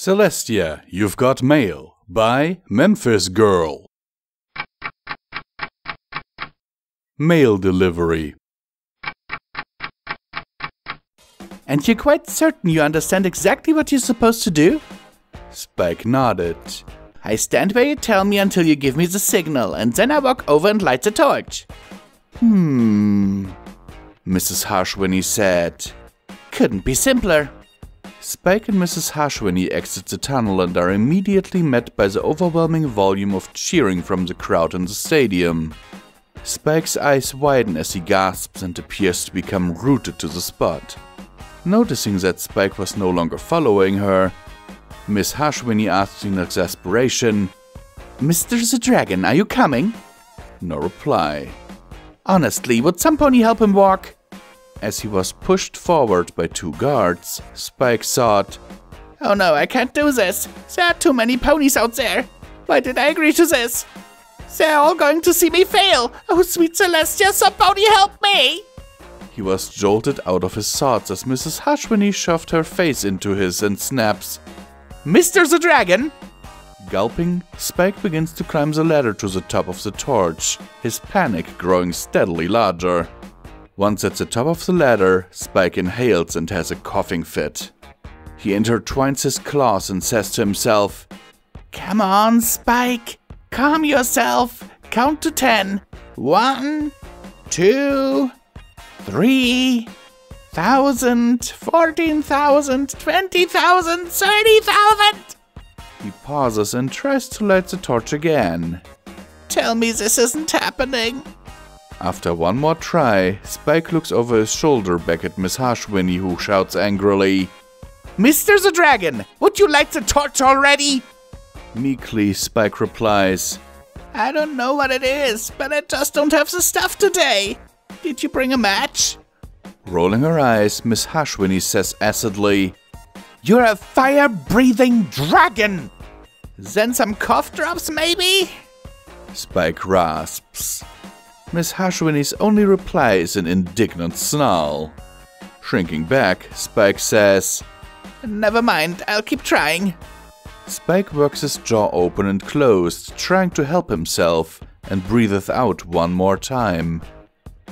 Celestia, You've Got Mail by memphisgurl. Mail delivery. And you're quite certain you understand exactly what you're supposed to do? Spike nodded. I stand where you tell me until you give me the signal, and then I walk over and light the torch. Mrs. Harshwinny said. Couldn't be simpler. Spike and Mrs. Harshwinny exit the tunnel and are immediately met by the overwhelming volume of cheering from the crowd in the stadium. Spike's eyes widen as he gasps and appears to become rooted to the spot. Noticing that Spike was no longer following her, Miss Harshwinny asked in exasperation, "Mr. the Dragon, are you coming?" No reply. Honestly, would some pony help him walk? As he was pushed forward by two guards, Spike thought, "Oh no, I can't do this. There are too many ponies out there. Why did I agree to this? They're all going to see me fail. Oh, sweet Celestia, some pony help me!" He was jolted out of his thoughts as Mrs. Harshwinny shoved her face into his and snaps, "Mr. the Dragon!" Gulping, Spike begins to climb the ladder to the top of the torch, his panic growing steadily larger. Once at the top of the ladder, Spike inhales and has a coughing fit. He intertwines his claws and says to himself, "Come on, Spike! Calm yourself! Count to 10. 1, 2, 3,000, 14,000, 20,000, 30,000! He pauses and tries to light the torch again. Tell me this isn't happening. After one more try, Spike looks over his shoulder back at Miss Harshwinny, who shouts angrily, "Mr. the Dragon, would you light the torch already?" Meekly, Spike replies, "I don't know what it is, but I just don't have the stuff today. Did you bring a match?" Rolling her eyes, Miss Harshwinny says acidly, "You're a fire-breathing dragon! Then some cough drops, maybe?" Spike rasps. Miss Harshwinny's only reply is an indignant snarl. Shrinking back, Spike says, "Never mind, I'll keep trying." Spike works his jaw open and closed, trying to help himself, and breathes out one more time.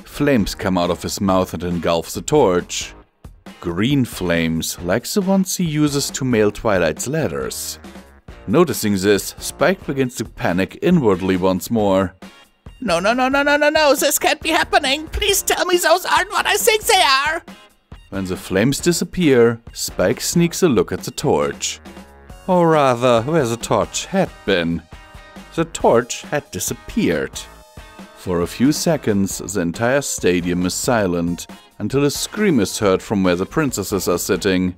Flames come out of his mouth and engulf the torch. Green flames, like the ones he uses to mail Twilight's letters. Noticing this, Spike begins to panic inwardly once more. No, this can't be happening. Please tell me those aren't what I think they are. When the flames disappear, Spike sneaks a look at the torch. Or rather, where the torch had been. The torch had disappeared. For a few seconds, the entire stadium is silent, until a scream is heard from where the princesses are sitting.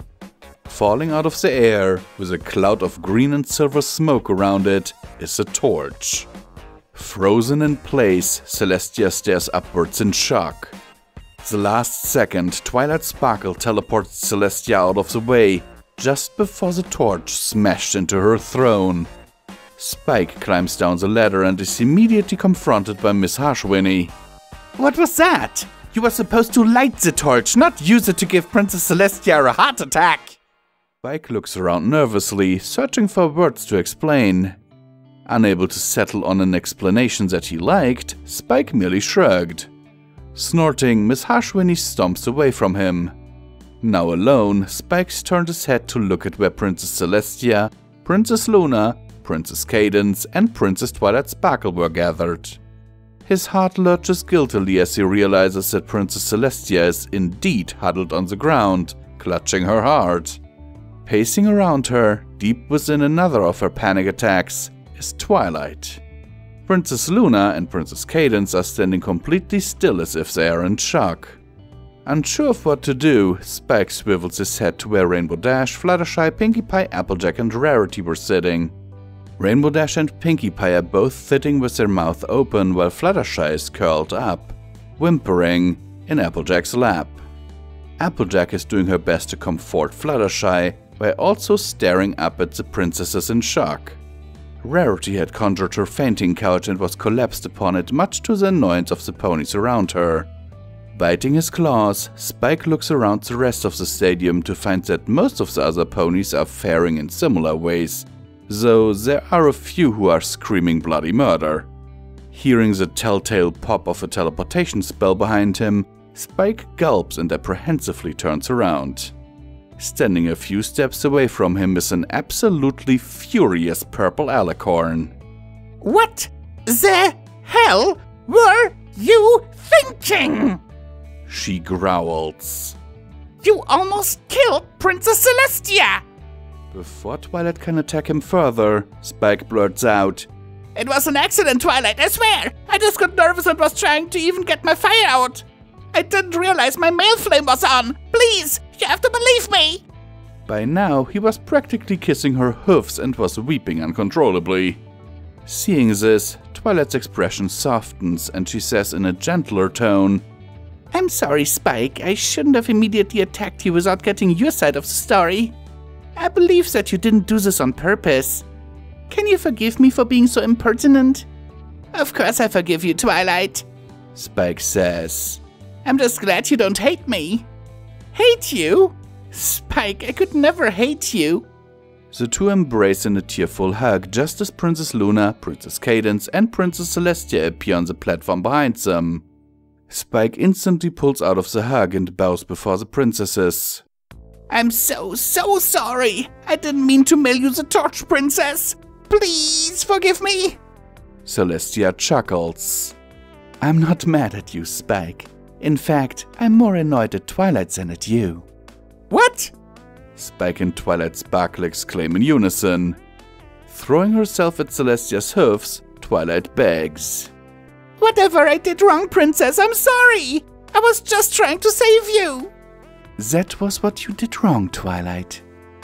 Falling out of the air, with a cloud of green and silver smoke around it, is a torch. Frozen in place, Celestia stares upwards in shock. The last second, Twilight Sparkle teleports Celestia out of the way, just before the torch smashed into her throne. Spike climbs down the ladder and is immediately confronted by Miss Harshwinny. "What was that? You were supposed to light the torch, not use it to give Princess Celestia a heart attack." Spike looks around nervously, searching for words to explain. Unable to settle on an explanation that he liked, Spike merely shrugged. Snorting, Miss Harshwinny stomps away from him. Now alone, Spike's turned his head to look at where Princess Celestia, Princess Luna, Princess Cadence, and Princess Twilight Sparkle were gathered. His heart lurches guiltily as he realizes that Princess Celestia is indeed huddled on the ground, clutching her heart. Pacing around her, deep within another of her panic attacks, is Twilight. Princess Luna and Princess Cadence are standing completely still as if they are in shock. Unsure of what to do, Spike swivels his head to where Rainbow Dash, Fluttershy, Pinkie Pie, Applejack and Rarity were sitting. Rainbow Dash and Pinkie Pie are both sitting with their mouth open while Fluttershy is curled up, whimpering, in Applejack's lap. Applejack is doing her best to comfort Fluttershy, while also staring up at the princesses in shock. Rarity had conjured her fainting couch and was collapsed upon it, much to the annoyance of the ponies around her. Biting his claws, Spike looks around the rest of the stadium to find that most of the other ponies are faring in similar ways, though there are a few who are screaming bloody murder. Hearing the telltale pop of a teleportation spell behind him, Spike gulps and apprehensively turns around. Standing a few steps away from him is an absolutely furious purple alicorn. What the hell were you thinking? She growls. You almost killed Princess Celestia! Before Twilight can attack him further, Spike blurts out, It was an accident, Twilight, I swear! I just got nervous and was trying to even get my fire out! I didn't realize my male flame was on! Please, you have to believe me! By now, he was practically kissing her hoofs and was weeping uncontrollably. Seeing this, Twilight's expression softens and she says in a gentler tone, I'm sorry, Spike. I shouldn't have immediately attacked you without getting your side of the story. I believe that you didn't do this on purpose. Can you forgive me for being so impertinent? Of course I forgive you, Twilight, Spike says. I'm just glad you don't hate me. Hate you? Spike, I could never hate you. The two embrace in a tearful hug just as Princess Luna, Princess Cadance, and Princess Celestia appear on the platform behind them. Spike instantly pulls out of the hug and bows before the princesses. I'm so sorry. I didn't mean to mail you the torch, Princess. Please forgive me. Celestia chuckles. I'm not mad at you, Spike. In fact, I'm more annoyed at Twilight than at you. What? Spike and Twilight sparkle exclaim in unison. Throwing herself at Celestia's hoofs, Twilight begs. Whatever I did wrong, Princess, I'm sorry! I was just trying to save you! That was what you did wrong, Twilight,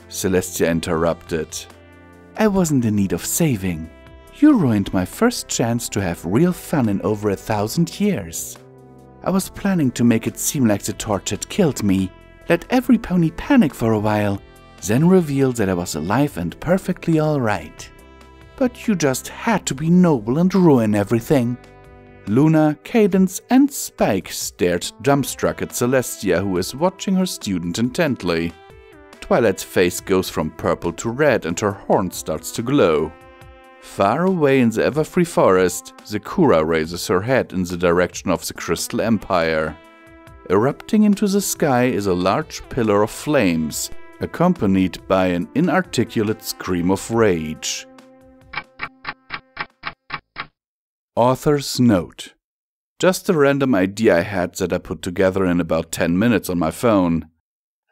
Celestia interrupted. I wasn't in need of saving. You ruined my first chance to have real fun in over 1,000 years. I was planning to make it seem like the torch had killed me, let every pony panic for a while, then reveal that I was alive and perfectly alright. But you just had to be noble and ruin everything. Luna, Cadance, and Spike stared dumbstruck at Celestia, who is watching her student intently. Twilight's face goes from purple to red and her horn starts to glow. Far away in the Everfree Forest, Zakura raises her head in the direction of the Crystal Empire. Erupting into the sky is a large pillar of flames, accompanied by an inarticulate scream of rage. Author's note. Just a random idea I had that I put together in about 10 minutes on my phone.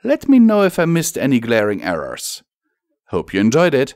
Let me know if I missed any glaring errors. Hope you enjoyed it.